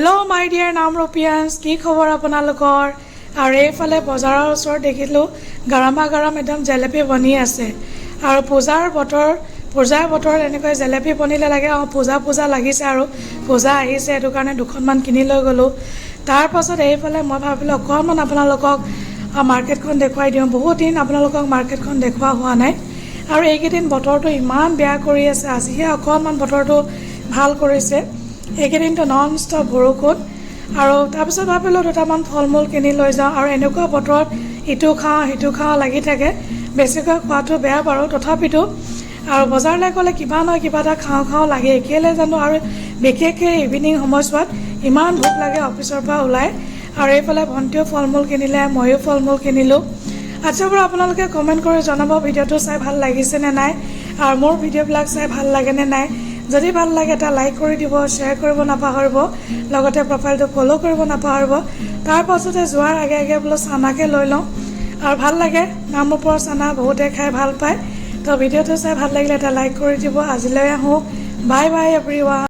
Hello' মাই dear নামৰূপিয়ানছ, কি খবৰ আপোনালোকৰ? আৰু এইফালে বজাৰৰ ওচৰত দেখিলোঁ গৰমা গৰম একদম জেলেপি বনি আছে। আৰু পূজাৰ বতৰত এনেকৈ জেলেপি বনিলে লাগে পূজা লাগিছে আৰু পূজা আহিছে, সেইটো কাৰণে দুখনমান কিনি লৈ গ'লোঁ। তাৰপাছত এইফালে মই ভাবিলোঁ অকণমান আপোনালোকক মাৰ্কেটখন দেখুৱাই দিওঁ। বহুত দিন আপোনালোকক মাৰ্কেটখন দেখুওৱা হোৱা নাই। আৰু এইকেইদিন বতৰটো ইমান বেয়া কৰি আছে, আজিহে অকণমান বতৰটো ভাল কৰিছে। এইকেইদিনটো নন ষ্টপ বৰষুণ। আৰু তাৰপিছত ভাবিলোঁ দুটামান ফল মূল কিনি লৈ যাওঁ। আৰু এনেকুৱা বতৰত ইটো খাওঁ লাগি থাকে, বেছিকৈ খোৱাটো বেয়া বাৰু, তথাপিতো আৰু বজাৰলৈ গ'লে কিবা নহয় কিবা এটা খাওঁ লাগে, কেলৈ জানো। আৰু বিশেষকৈ ইভিনিং সময়ছোৱাত ইমান ভোক লাগে অফিচৰ পৰা ওলাই। আৰু এইফালে ভণ্টিও ফল মূল কিনিলে, ময়ো ফল মূল কিনিলোঁ। আচ্ছা বাৰু, আপোনালোকে কমেণ্ট কৰি জনাব ভিডিঅ'টো চাই ভাল লাগিছেনে নাই, আৰু মোৰ ভিডিঅ'বিলাক চাই ভাল লাগেনে নাই। যদি ভাল লাগে এটা লাইক কৰি দিব, শ্বেয়াৰ কৰিব নাপাহৰিব, লগতে প্ৰফাইলটো ফ'ল' কৰিব নাপাহৰিব। তাৰপাছতে যোৱাৰ আগে বোলো চানাকে লৈ লওঁ। আৰু ভাল লাগে, নামৰূপৰ চানা বহুতে খাই ভাল পায়। তো ভিডিঅ'টো চাই ভাল লাগিলে এটা লাইক কৰি দিব। আজিলৈ আহোঁ, বাই বাই এভৰিৱান।